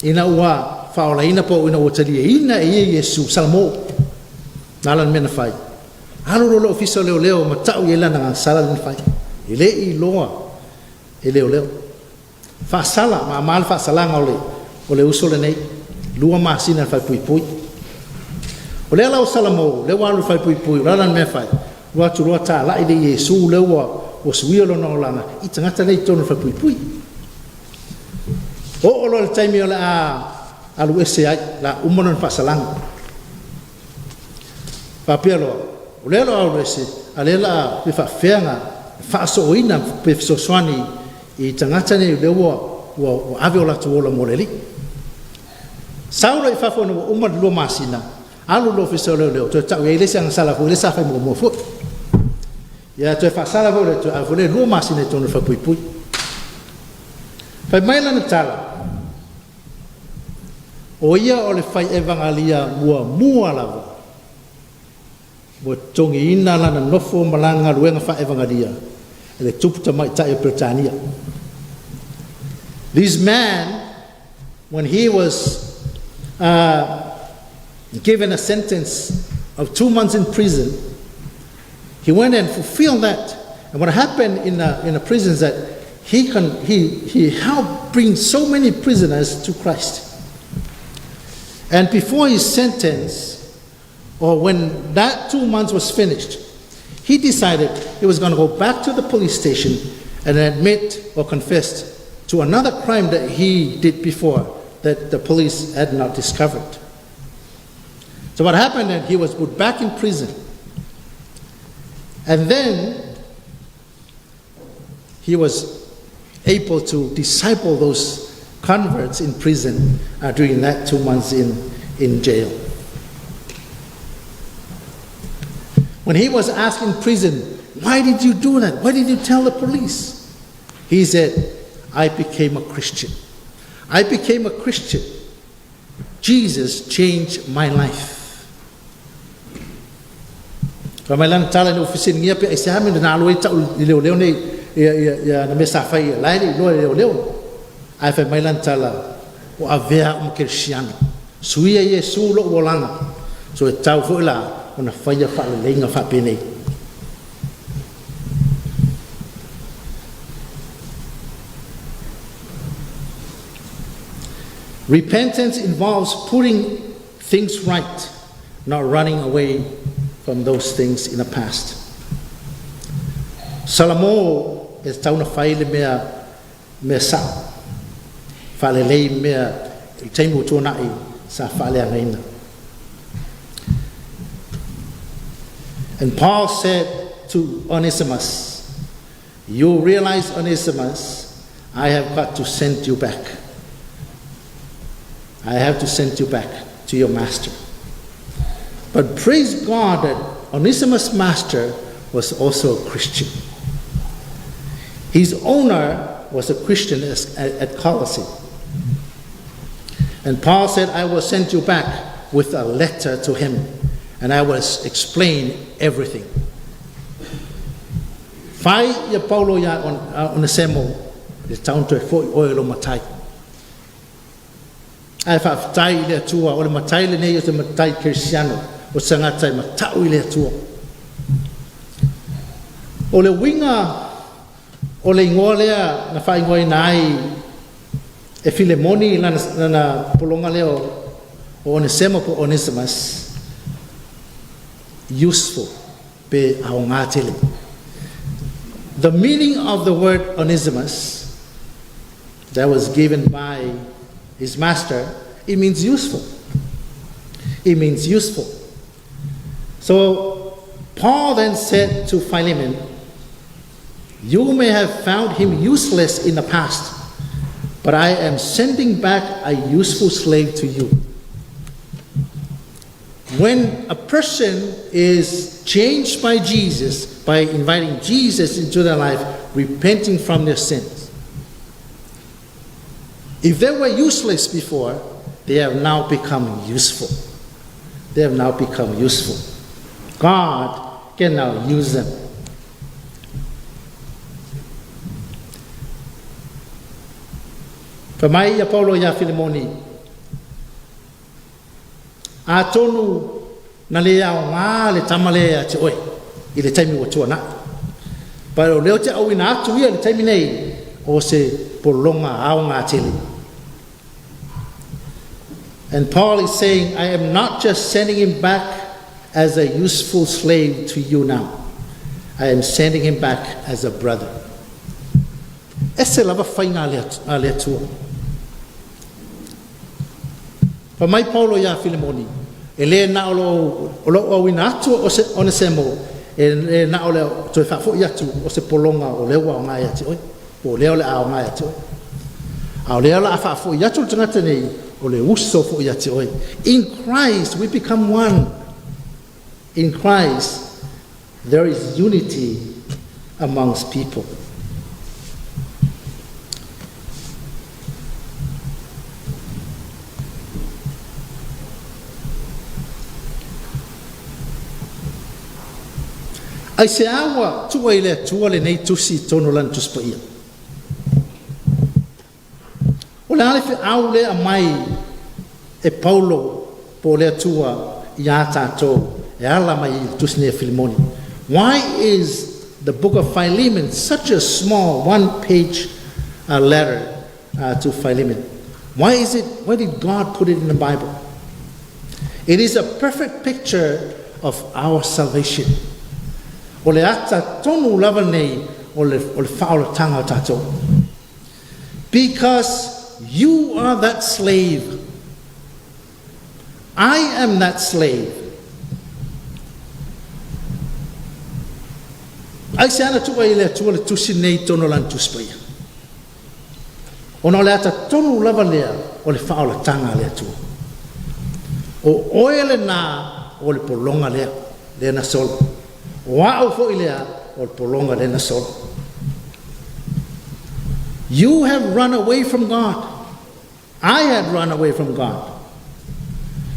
Ina ua faola ina po ina otali ina e Yesu salmo. Nalan mena fai. Alu lo ofisa leo matau yela na sala fai. Ile I loa. Leo. Fa sala ma mal fa sala ole usole nei. Lua masina fai pui. O le ala o salamo, le walu fai pui, ralan me fai. Wa turua ta la ide Yesu le wa suia lo no lana. I tangata nei tonu fai pui. O lo le taimi o le a lu ese ai la umonon fa salang. Pa pielo, o le lo ese, ale la pe fa feanga, fa so ina pe so swani I tangata nei le wa ave o la tuola moreli. Saulo I fa fo no umon lo masina. Alu lo ofisa leo to ta we le sang sala fo le sa fa mo fo ya to fa sala fo le to a fo le lo masine to no fa pui fa mai la tala o ia o le fai evangelia mua la bo tongi ina la na nofo malanga luenga fa evangelia le tuputa mai ta e Britania. This man, when he was given a sentence of 2 months in prison, he went and fulfilled that. And what happened in a prison is that he helped bring so many prisoners to Christ. And before his sentence, or when that 2 months was finished, he decided he was going to go back to the police station and admit or confess to another crime that he did before that the police had not discovered. So what happened is he was put back in prison. And then he was able to disciple those converts in prison during that 2 months in jail. When he was asked in prison, why did you do that? Why did you tell the police? He said, I became a Christian. I became a Christian. Jesus changed my life. Pamailan tala ni ofisin ngia pe isa min na aloi ta leo nei ya na mesa fai lai leo ai fa mailan tala o avea cristiano suia Yesu lo volanga so e tau fo la ona fai fa le nga fa pene. Repentance involves putting things right, not running away from those things in the past. Salamo is tauna faile mea sa fale lei mea taimu tona I sa fale angaina. And Paul said to Onesimus, you realize, Onesimus, I have got to send you back. I have to send you back to your master. But praise God that Onesimus' master was also a Christian. His owner was a Christian at Colossae. And Paul said, I will send you back with a letter to him, and I will explain everything. Fai ya Paulo ya Onesimo, the town to foi oilo matai. Ai fa tai le tua o le matai le nei o te matai cristiano o sanga tai matau le tua. O le winga o le ingoa lea na wha ingoa nai e Filemoni lana polonga leo o Onesimo po Onesimus useful pe au ngā tele. The meaning of the word Onesimus that was given by his master, it means useful. It means useful. So Paul then said to Philemon, you may have found him useless in the past, but I am sending back a useful slave to you. When a person is changed by Jesus, by inviting Jesus into their life, repenting from their sins, if they were useless before, they have now become useful. They have now become useful. God can now use them. Pamai ia Paulo ia Filemoni, a tonu na le au ngā le tamale a te oe, i le taimi wa tua na. Pai o leo te au ina atu ia le taimi nei, o se polonga au ngā tele. And Paul is saying, I am not just sending him back as a useful slave to you now. I am sending him back as a brother. Ese lava whainga a le atua. Pa mai Paulo ia Filemoni, e le na o lo ina atu o se Onesimo, e na o le toi whafo i atu o se polonga o leo au ngai ati oi, o leo le au ngai ati oi. Au leo la a whafo i atu tangata nei, o le uso fo i ati oi. In Christ we become one. In Christ there is unity amongst people. Ai se awa tua i le tua le nei tusi tono lan tuspa ia. O le ale fe au le a mai e Paulo po le tua i a tātou e ala mai i tusi ne Filemoni. Why is the book of Philemon such a small one-page letter to Philemon? Why did God put it in the Bible? It is a perfect picture of our salvation. O le ata tonu lava nei o le whaola tanga tātou. Because you are that slave. I am that slave. Ai se ana tua i le tua le tusi nei tono lan tuspaya. Ono le ata tonu lava lea o le whaola tanga le tua. O oele na o le polonga lea, le na solo. Wa'au fo ilea o polonga le na solo. You have run away from God. I had run away from God.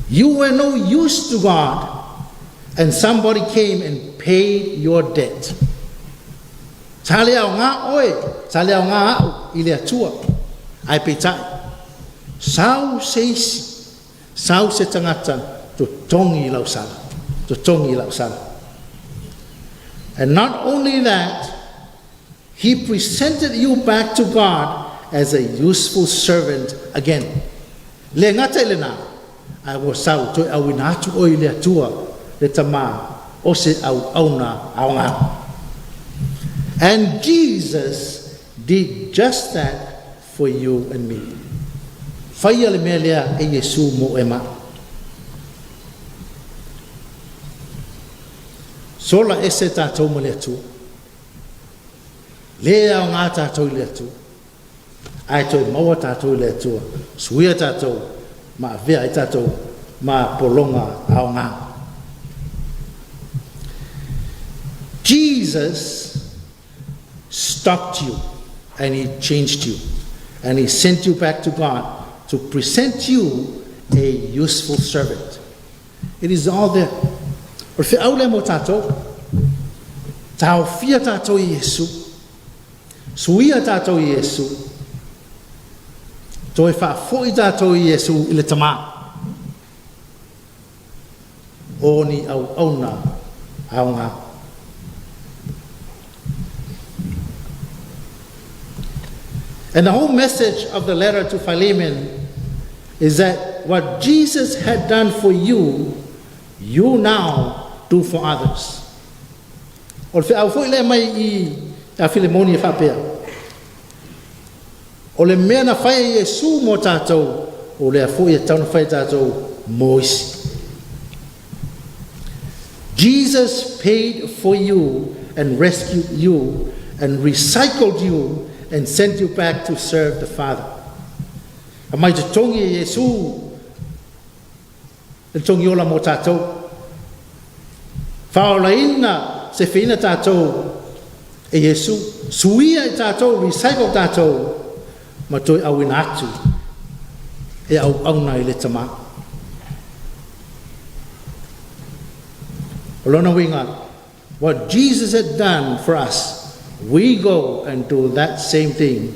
You were no use to God, and somebody came and paid your debt. Tale au ngā oe, tale au ngā au i lea tua, ai peitai. Sau seisi, sau se tangata, to tongi lau sala, to tongi lau sala. And not only that, he presented you back to God as a useful servant again. Le ngata ele na, ai wa sau toi au ina atu o i lea tua, le tama o se au auna au ngā. And Jesus did just that for you and me. Whaia le mea lea e Yesu mo e ma. Sola ese tātou mo le atu. Lea o ngā tātou le atu. Ai toi maua tātou le atu. Suia tātou, ma vea i tātou, ma polonga au ngā. Jesus stopped you and he changed you and he sent you back to God to present you a useful servant. It is all there. O fe au le mo tātou, tau fia tātou i Yesu, suia tātou i Yesu, toi wha i tātou i Yesu i le tamā. O ni au auna au ngā. And the whole message of the letter to Philemon is that what Jesus had done for you, you now do for others. O le au foi le mai I a Filemoni fa pea. O le mea na fai Yesu mo tātou, o le foi e tau na fai tātou mo isi. Jesus paid for you and rescued you and recycled you and sent you back to serve the Father. A mai te tongi Yesu e tongi ola mo tātou. Whaolaina se whina tātou e Yesu, suia e tātou, recycle tātou, ma toi au ina atu, e au auna I le tama. Olona winga, what Jesus had done for us, we go and do that same thing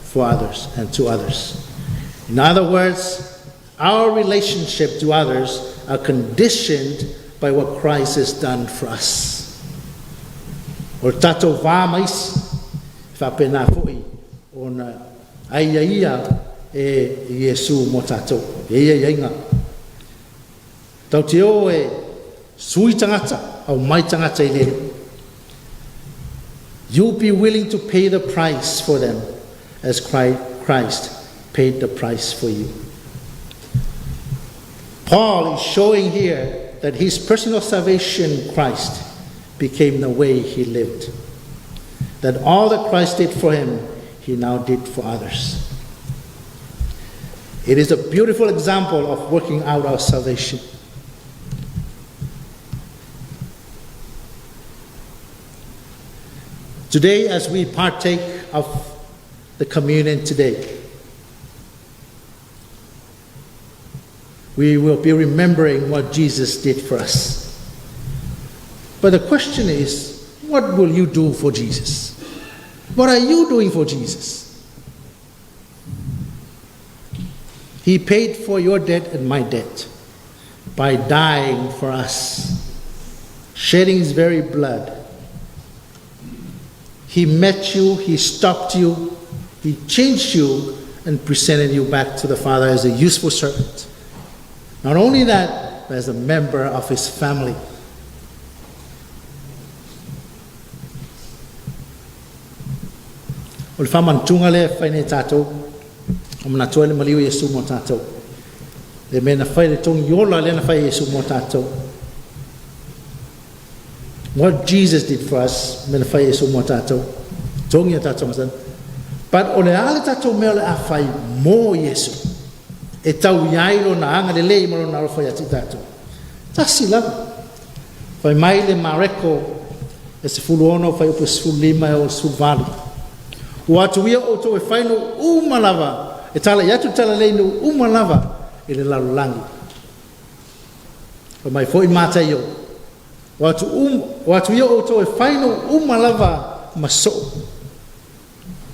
for others and to others. In other words, our relationship to others are conditioned by what Christ has done for us. O tatou vā mais, whapena fui, o na aia ia e Yesu mo tatou, e ia inga. Tau te o e sui tangata, au mai tangata I le. You'll be willing to pay the price for them as Christ paid the price for you. Paul is showing here that his personal salvation in Christ became the way he lived. That all that Christ did for him, he now did for others. It is a beautiful example of working out our salvation. Today, as we partake of the communion today, we will be remembering what Jesus did for us. But the question is, what will you do for Jesus? What are you doing for Jesus? He paid for your debt and my debt by dying for us, shedding his very blood. He met you, he stopped you, he changed you and presented you back to the Father as a useful servant. Not only that, but as a member of his family. O le whamantunga le whaine tātou, o mana toa le maliu Yesu mo tātou. Le mena whai le tongi yola le na whai Yesu mo tātou. What Jesus did for us, mena whai Yesu mo tātou. Tongi a tātou masan. But o le ale tātou mea le a whai mo Yesu. E tau iairo na anga le lei maro na whai ati tātou. Tasi lava. Whai mai le mareko e se fulu ono, whai upe se fulu lima e o se fulu vali. Ua atu ia o to e whaino umalava, e tala i atu tala leinu umalava i le lalulangi. O mai fo I mata i o. Ua atu ia o to e whaino umalava maso.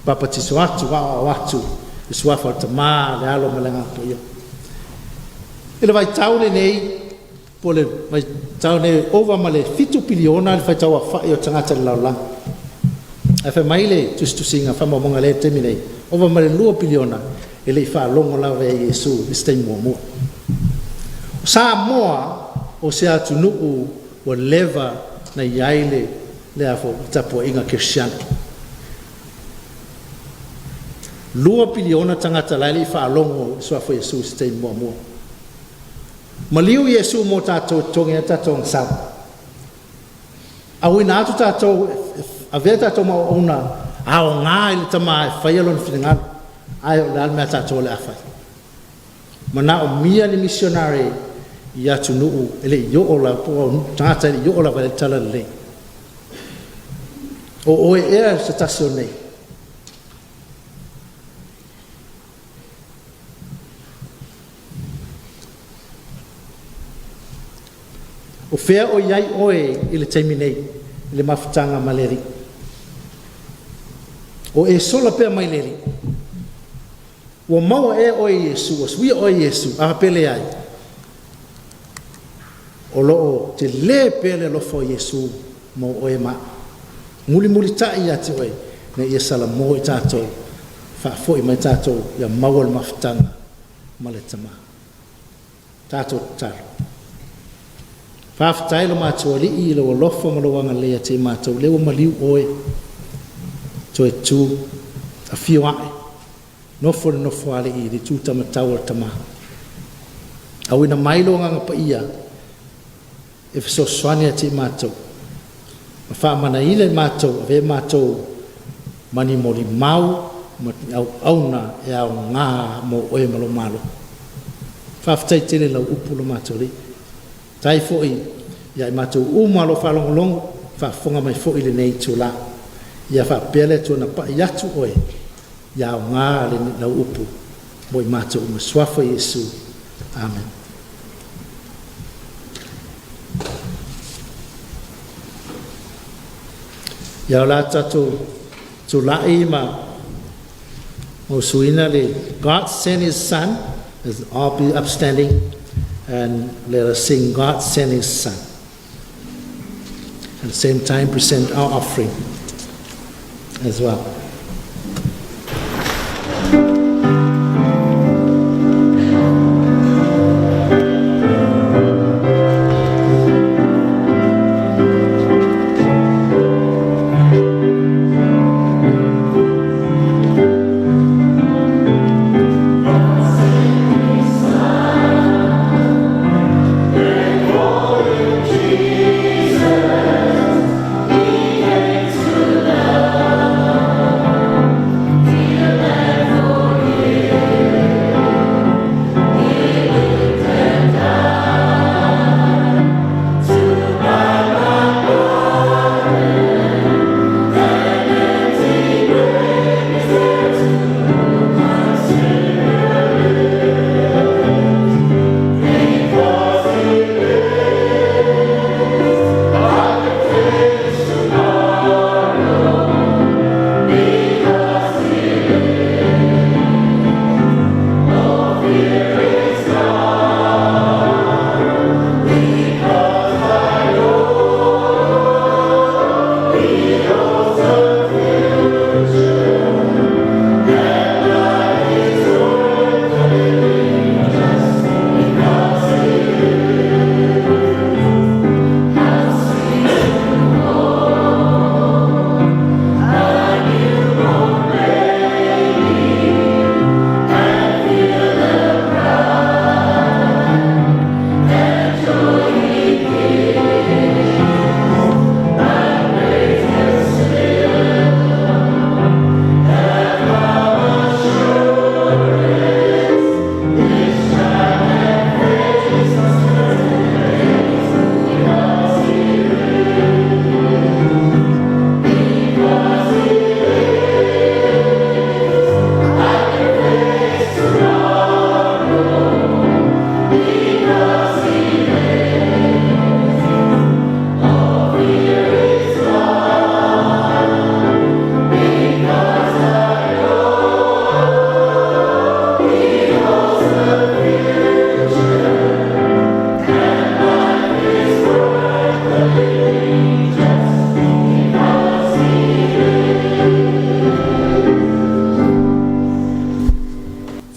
Papa tiso atu, wa atu, I suafa o tamā, le alo malanga po ia. I le vai taule nei, po le vai taule ova ma le fitu piliona, le vai taua whai o tangata le lalulangi. E whai maile tustusinga whamamonga le temi nei. Ova ma le 2 piliona e le wha longo lawa e Yesu i stei mua mua. Samoa o se atu nuu o leva na iaile le afo tapo inga Kirsiana. 2 piliona tangata lai le wha longo suafo Yesu i stei mua mua. Maliu Yesu mo tātou tongi a tātou ngasau. Awi nā atu tātou a vea tātou mau ona ao ngā I le tama e whai alon whingaro ai o le almea tātou le awhai. Mana o mia ni missionary I atu nuu ele I ola po tangata I ola vale tala le. O oe ea se tasi o nei. O whea o iai oe I le taimi nei I le mawhitanga maleri. O e sola pea mai leri. Ua maua e oe Yesu, o suia oe Yesu, a pele ai. O loo te le pele lofo Yesu mo oe ma. Muli muli tai ati oe, na ia sala mo I tātou whaafoi mai tātou ia maua le mawhitanga ma le tama. Tātou talo. Whaafetai lo mātou alii lo alofa ma lo wanga lea te mātou lewa maliu oe. Toe tū a whio ae. Nofo le nofo alii le tū tamatau le tama. Awina mailo nganga pa ia. E fiso swania te mātou. Ma whaamana ile mātou, ave mātou mani mori mau, au auna e au ngā mo oe malo malo. Whaafetai tele lau upu lo mātou li. Tai fo'i, ia i mātou umalo whalongolongo, whaafonga mai fo'i le nei tū la. Ia whaapele tū na pa i atu oe, ia au ngā le lau upu, mo i mātou umaswafa Yesu. Amen. Ia la tatou tu lai ma o suina le God sent his son, as all be upstanding, and let us sing God sent his son. At the same time present our offering as well.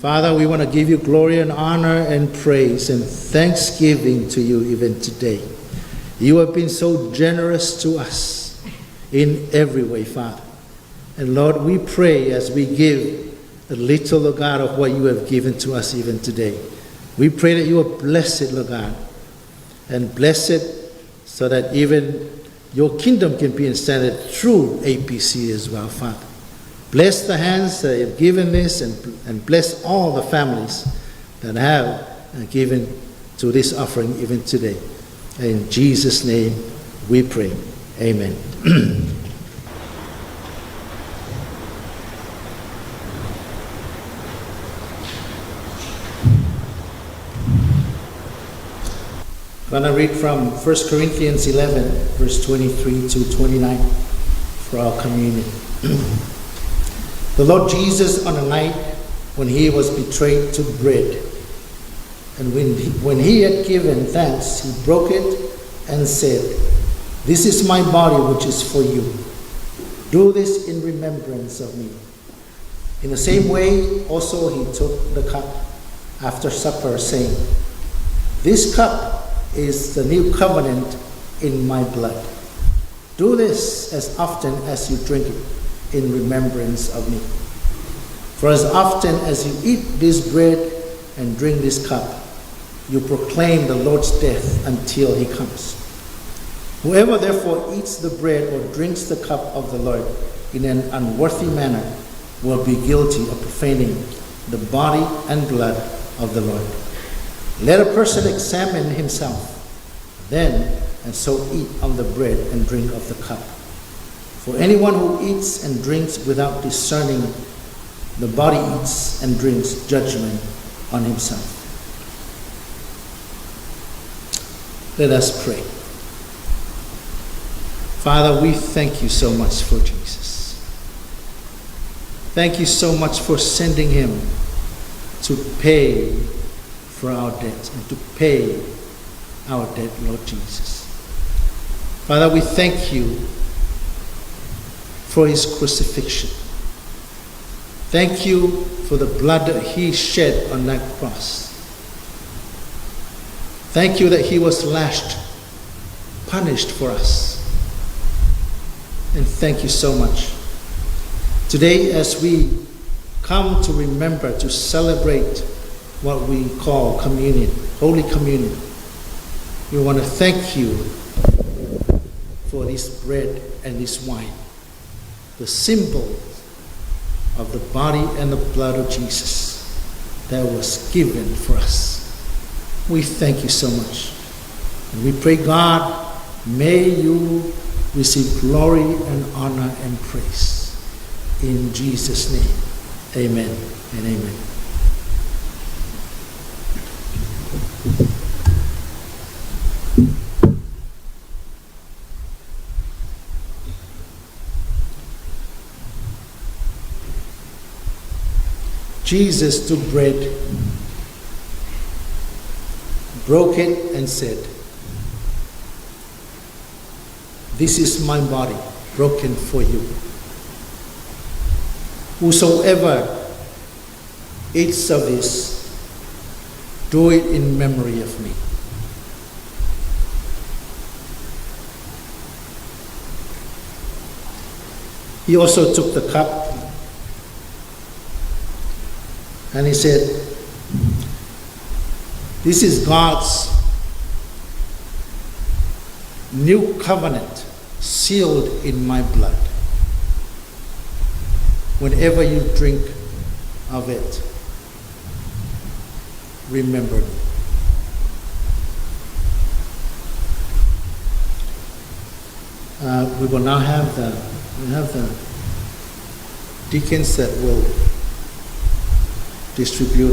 Father, we want to give you glory and honor and praise and thanksgiving to you even today. You have been so generous to us in every way, Father. And Lord, we pray as we give a little, Lord God, of what you have given to us even today. We pray that you will bless it, Lord God, and bless it so that even your kingdom can be extended through APC as well, Father. Bless the hands that have given this and bless all the families that have given to this offering even today. In Jesus' name we pray. Amen. I'm going to read from 1 Corinthians 11, verse 23 to 29 for our communion. The Lord Jesus, on the night when he was betrayed, took bread. And when he had given thanks, he broke it and said, "This is my body which is for you. Do this in remembrance of me." In the same way, also he took the cup after supper, saying, "This cup is the new covenant in my blood. Do this as often as you drink it in remembrance of me. For as often as you eat this bread and drink this cup, you proclaim the Lord's death until he comes. Whoever therefore eats the bread or drinks the cup of the Lord in an unworthy manner will be guilty of profaning the body and blood of the Lord. Let a person examine himself then, and so eat of the bread and drink of the cup. For anyone who eats and drinks without discerning the body eats and drinks judgment on himself." Let us pray. Father, we thank you so much for Jesus. Thank you so much for sending him to pay for our debts and to pay our debt, Lord Jesus. Father, we thank you for his crucifixion. Thank you for the blood that he shed on that cross. Thank you that he was lashed, punished for us. And thank you so much. Today, as we come to remember, to celebrate what we call communion, Holy Communion, we want to thank you for this bread and this wine, the symbol of the body and the blood of Jesus that was given for us. We thank you so much. And we pray, God, may you receive glory and honor and praise. In Jesus' name, amen and amen. Jesus took bread, broke it, and said, "This is my body, broken for you. Whosoever eats of this, do it in memory of me." He also took the cup and he said, "This is God's new covenant sealed in my blood. Whenever you drink of it, remember me." We will now have the deacons that will distribute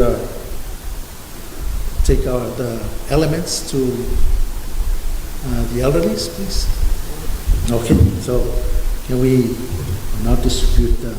the elements to the elderlies, please. Okay, so can we now distribute the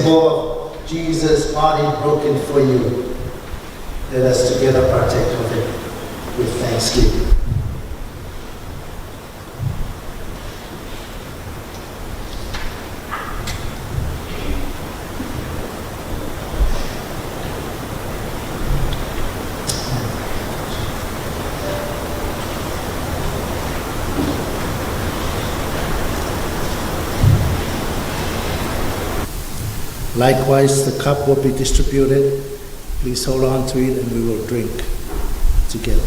symbol of Jesus' body broken for you. Let us together partake of it with thanksgiving. Likewise, the cup will be distributed. Please hold on to it and we will drink together.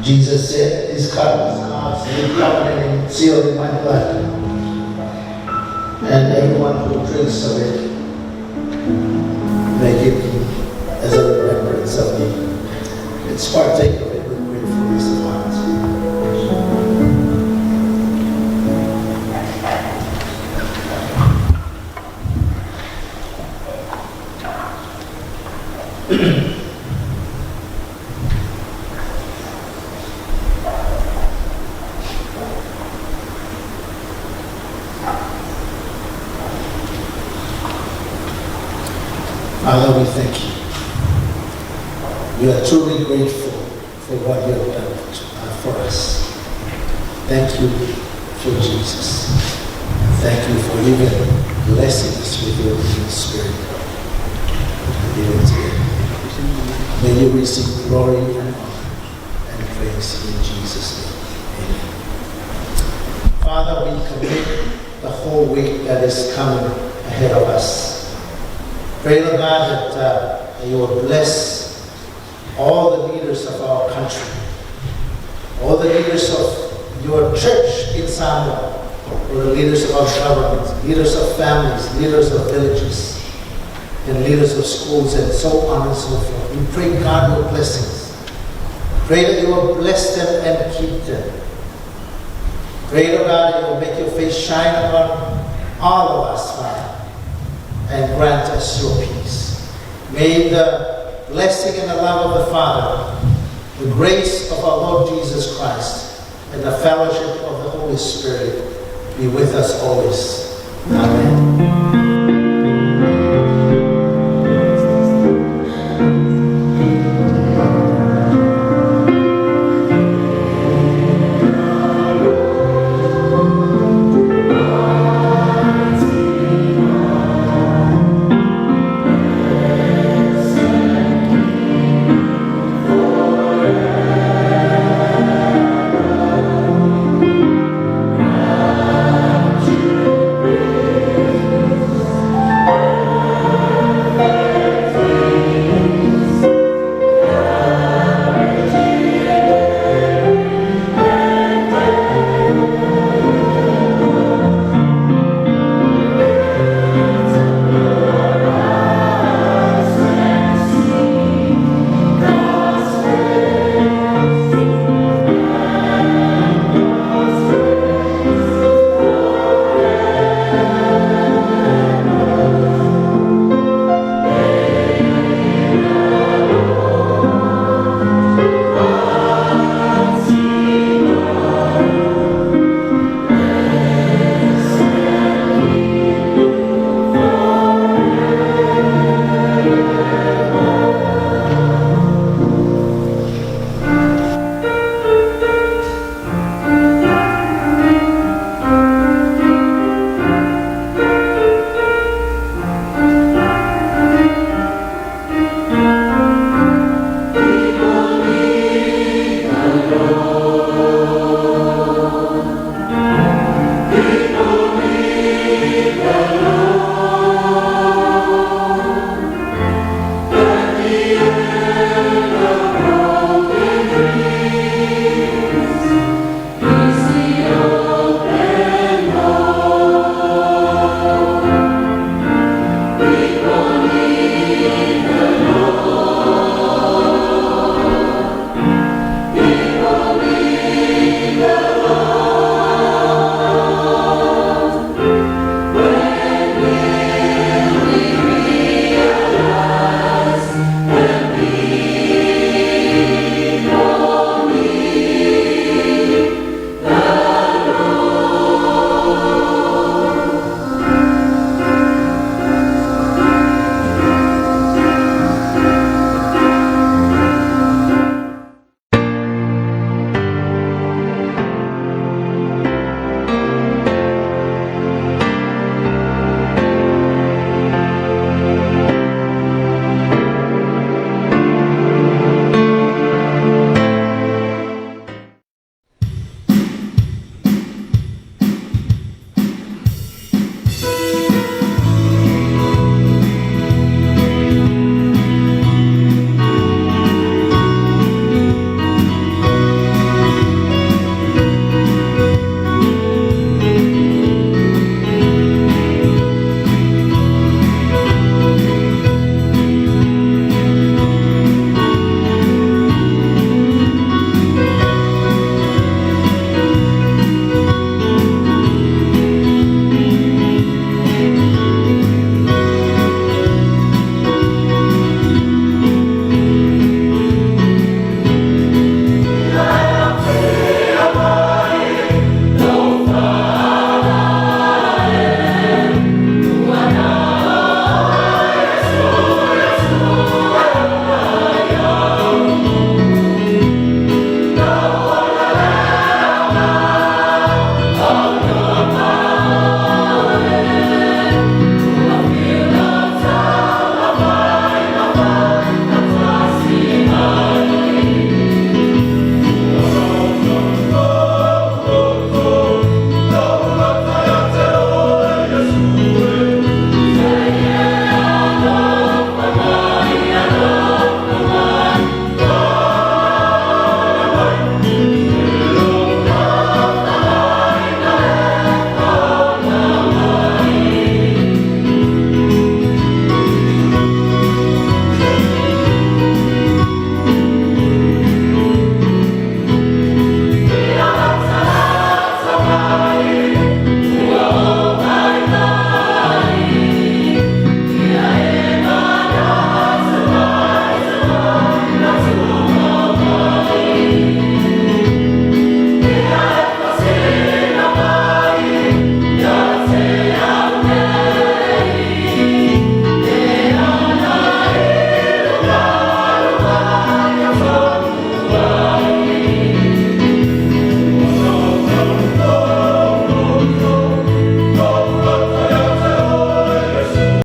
Jesus said, "This cup is God's new covenant sealed in my blood. And everyone who drinks of it may give him as a remembrance of me." Let's partake of it with gratefulness of heart. Father, we thank you. We are truly grateful for what you have done for us. Thank you for Jesus. Thank you for even blessing us with your Holy Spirit. May you receive glory and honor and praise in Jesus' name. Amen. Father, we commit the whole week that is coming ahead of us. Pray, Lord God, that you will bless all the leaders of our country, all the leaders of your church in Samoa, for the leaders of our government, leaders of families, leaders of villages, and leaders of schools, and so on and so forth. We pray, God, your blessings. Pray that you will bless them and keep them. Pray, Lord God, that you will make your face shine upon all of us, Father, and grant us your peace. May the blessing and the love of the Father, the grace of our Lord Jesus Christ, and the fellowship of the Holy Spirit be with us always. Amen.